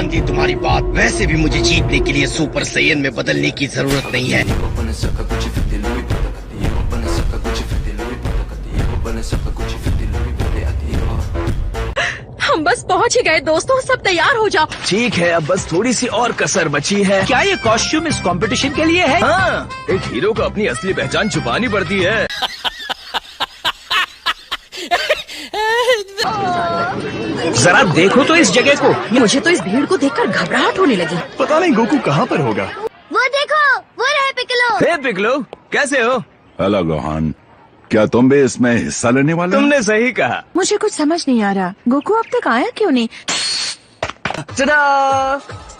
मान ली तुम्हारी बात। वैसे भी मुझे जीतने के लिए सुपर सैयन में बदलने की जरूरत नहीं है। हम बस पहुंच ही गए दोस्तों, सब तैयार हो जाओ। ठीक है, अब बस थोड़ी सी और कसर बची है। क्या ये कॉस्ट्यूम इस कंपटीशन के लिए है? हाँ, एक हीरो को अपनी असली पहचान छुपानी पड़ती है। जरा देखो तो इस जगह को। मुझे तो इस भीड़ को देखकर घबराहट होने लगी। पता नहीं गोकू कहाँ पर होगा। वो देखो, वो रहे पिकलो। हे पिकलो, कैसे हो? हेलो गोहान, क्या तुम भी इसमें हिस्सा लेने वाले हो? तुमने सही कहा। मुझे कुछ समझ नहीं आ रहा, गोकू अब तक आया क्यों नहीं?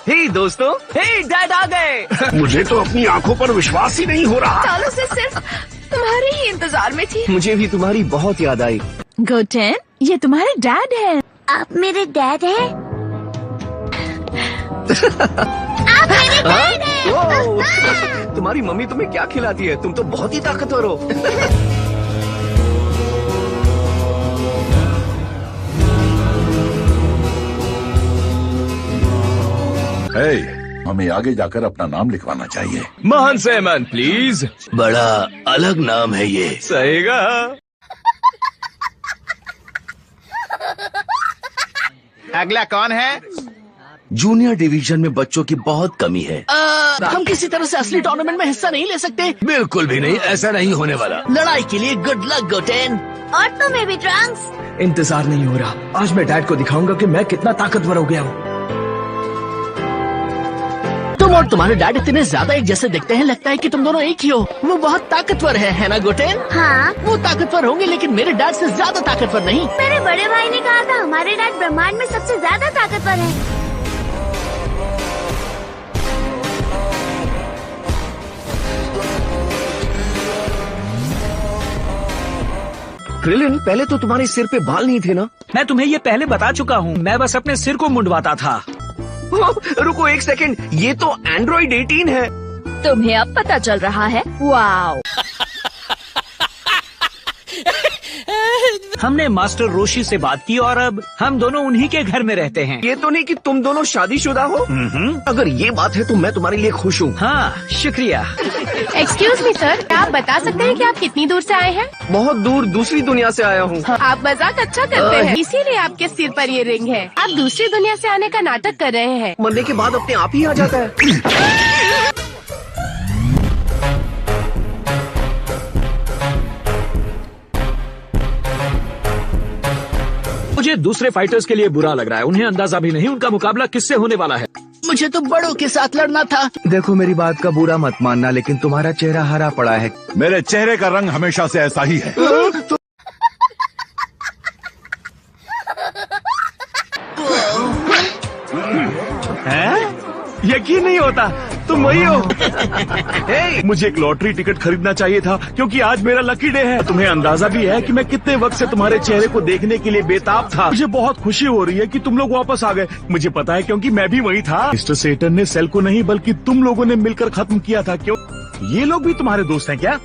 हे दोस्तों, हे डैड आ गए। मुझे तो अपनी आंखों पर विश्वास ही नहीं हो रहा। सालों से सिर्फ तुम्हारे ही इंतजार में थी। मुझे भी तुम्हारी बहुत याद आई। गोटेन, ये तुम्हारे डैड हैं। आप मेरे डैड हैं? आप मेरे डैड हैं? ओह, तुम्हारी मम्मी तुम्हें क्या खिलाती है? तुम तो बहुत ही ताकतवर हो। हे, हमें आगे जाकर अपना नाम लिखवाना चाहिए। महान सैमन प्लीज। बड़ा अलग नाम है ये। सही कहा। अगला कौन है? जूनियर डिवीजन में बच्चों की बहुत कमी है। हम किसी तरह से असली टूर्नामेंट में हिस्सा नहीं ले सकते। बिल्कुल भी नहीं, ऐसा नहीं होने वाला। लड़ाई के लिए गुड लक गोटेन। और तुम्हें भी ट्रंक्स। इंतजार नहीं हो रहा। आज मैं डैड को दिखाऊंगा कि मैं कितना ताकतवर हो गया हूँ। तुम और तुम्हारे डैड इतने ज्यादा एक जैसे दिखते हैं, लगता है कि तुम दोनों एक ही हो। वो बहुत ताकतवर है ना गोटेन? हाँ, वो ताकतवर होंगे लेकिन मेरे डैड से ज्यादा ताकतवर नहीं। मेरे बड़े भाई ने कहा था हमारे डैड ब्रह्मांड में सबसे ज्यादा ताकतवर है। क्रिलिन, पहले तो तुम्हारे सिर पे बाल नहीं थे ना? मैं तुम्हें ये पहले बता चुका हूँ, मैं बस अपने सिर को मुंडवाता था। रुको एक सेकंड, ये तो एंड्रॉइड 18 है। तुम्हें अब पता चल रहा है? वाओ। हमने मास्टर रोशी से बात की और अब हम दोनों उन्हीं के घर में रहते हैं। ये तो नहीं कि तुम दोनों शादीशुदा हो? अगर ये बात है तो मैं तुम्हारे लिए खुश हूँ। हाँ, शुक्रिया। एक्सक्यूज मी सर, क्या आप बता सकते हैं कि आप कितनी दूर से आए हैं? बहुत दूर दूसरी दुनिया से आया हूँ। आप मजाक अच्छा करते हैं, इसीलिए आपके सिर पर ये रिंग है। आप दूसरी दुनिया से आने का नाटक कर रहे हैं। मरने के बाद अपने आप ही आ जाता है। मुझे दूसरे फाइटर्स के लिए बुरा लग रहा है। उन्हें अंदाजा भी नहीं उनका मुकाबला किससे होने वाला है। मुझे तो बड़ों के साथ लड़ना था। देखो, मेरी बात का बुरा मत मानना, लेकिन तुम्हारा चेहरा हरा पड़ा है। मेरे चेहरे का रंग हमेशा से ऐसा ही है। यकीन नहीं होता, तुम वही हो। हे, मुझे एक लॉटरी टिकट खरीदना चाहिए था क्योंकि आज मेरा लकी डे है। तुम्हें अंदाजा भी है कि मैं कितने वक्त से तुम्हारे चेहरे को देखने के लिए बेताब था। मुझे बहुत खुशी हो रही है कि तुम लोग वापस आ गए। मुझे पता है क्योंकि मैं भी वही था। मिस्टर सेटन ने सेल को नहीं बल्कि तुम लोगों ने मिलकर खत्म किया था। क्यों, ये लोग भी तुम्हारे दोस्त हैं क्या?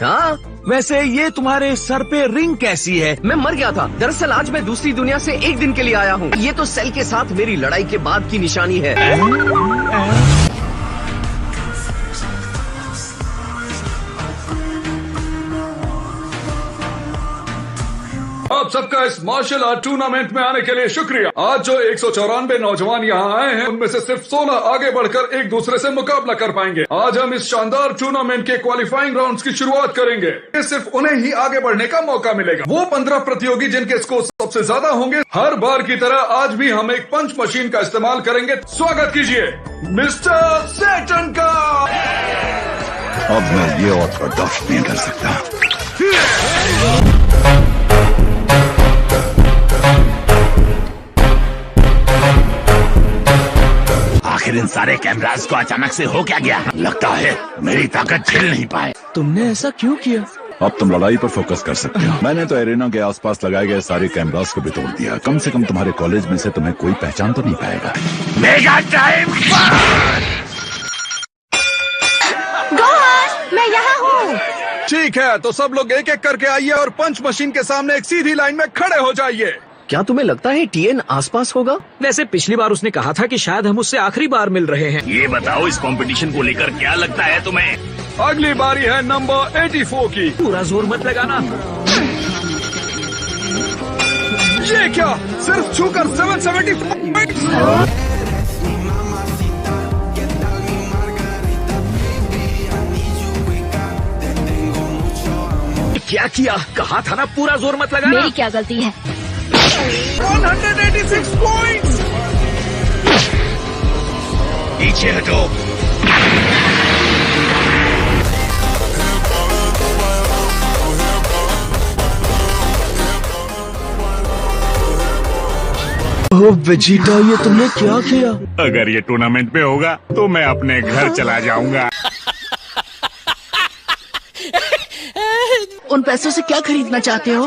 हाँ, वैसे ये तुम्हारे सर पे रिंग कैसी है? मैं मर गया था। दरअसल आज मैं दूसरी दुनिया से एक दिन के लिए आया हूँ। ये तो सेल के साथ मेरी लड़ाई के बाद की निशानी है। आप सबका इस मार्शल आर्ट टूर्नामेंट में आने के लिए शुक्रिया। आज जो 194 नौजवान यहाँ आए हैं, उनमें से सिर्फ 16 आगे बढ़कर एक दूसरे से मुकाबला कर पाएंगे। आज हम इस शानदार टूर्नामेंट के क्वालिफाइंग राउंड्स की शुरुआत करेंगे। ये सिर्फ उन्हें ही आगे बढ़ने का मौका मिलेगा। वो 15 प्रतियोगी जिनके स्कोर सबसे ज्यादा होंगे। हर बार की तरह आज भी हम एक पंच मशीन का इस्तेमाल करेंगे। स्वागत कीजिए मिस्टर सेटन का। अब मैं ये और बर्दाश्त नहीं कर सकता। आखिर इन सारे कैमरास को अचानक से हो क्या गया? लगता है मेरी ताकत झेल नहीं पाए। तुमने ऐसा क्यों किया? अब तुम लड़ाई पर फोकस कर सकते हो। मैंने तो एरेना के आसपास लगाए गए सारे कैमरास को भी तोड़ दिया। कम से कम तुम्हारे कॉलेज में से तुम्हें कोई पहचान तो नहीं पाएगा। Mega time! गोहान, मैं यहाँ हूँ। ठीक है, तो सब लोग एक एक करके आइए और पंच मशीन के सामने एक सीधी लाइन में खड़े हो जाइए। क्या तुम्हें लगता है टीएन आसपास होगा? वैसे पिछली बार उसने कहा था कि शायद हम उससे आखिरी बार मिल रहे हैं। ये बताओ इस कंपटीशन को लेकर क्या लगता है तुम्हें? अगली बारी है नंबर 84 की। पूरा जोर मत लगाना। ये क्या, सिर्फ छूकर 775 पॉइंट्स। क्या किया? कहा था ना पूरा जोर मत लगाना। मेरी क्या गलती है? 186 पॉइंट्स। पीछे हटो। ओह वेजिटा, ये तुमने क्या किया? अगर ये टूर्नामेंट में होगा तो मैं अपने घर चला जाऊंगा। उन पैसों से क्या खरीदना चाहते हो?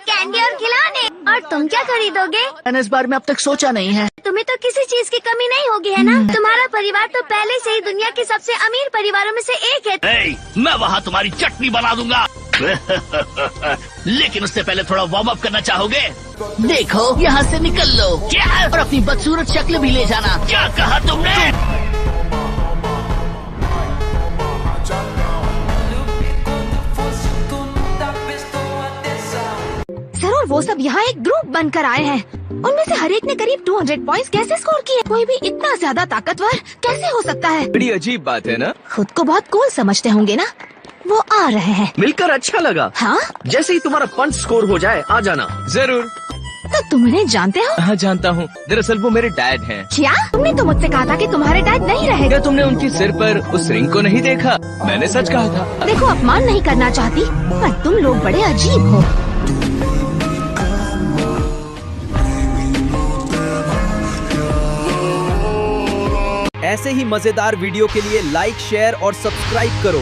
कैंडी और खिलौने। और तुम क्या खरीदोगे? मैंने इस बारे में अब तक सोचा नहीं है। तुम्हें तो किसी चीज की कमी नहीं होगी, है ना? तुम्हारा परिवार तो पहले से ही दुनिया के सबसे अमीर परिवारों में से एक है। मैं वहाँ तुम्हारी चटनी बना दूंगा। लेकिन उससे पहले थोड़ा वार्म अप करना चाहोगे? देखो, यहाँ से निकल लो। क्या? और अपनी बदसूरत शक्ल भी ले जाना। क्या कहा तुमने? सर, और वो सब यहाँ एक ग्रुप बनकर आए हैं। उनमें से हर एक ने करीब 200 पॉइंट्स कैसे स्कोर किए? कोई भी इतना ज्यादा ताकतवर कैसे हो सकता है? बड़ी अजीब बात है ना? खुद को बहुत कूल समझते होंगे ना? वो आ रहे हैं। मिलकर अच्छा लगा। हाँ? जैसे ही तुम्हारा पंच स्कोर हो जाए आ जाना। जरूर। तो तुम उन्हें जानते हो? हाँ जानता हूँ। दरअसल वो मेरे डैड हैं। क्या? तुमने तो मुझसे कहा था कि तुम्हारे डैड नहीं रहेगा। क्या तुमने उनके सिर पर उस रिंग को नहीं देखा? मैंने सच कहा था। देखो, अपमान नहीं करना चाहती, पर तुम लोग बड़े अजीब हो। ऐसे ही मजेदार वीडियो के लिए लाइक, शेयर और सब्सक्राइब करो।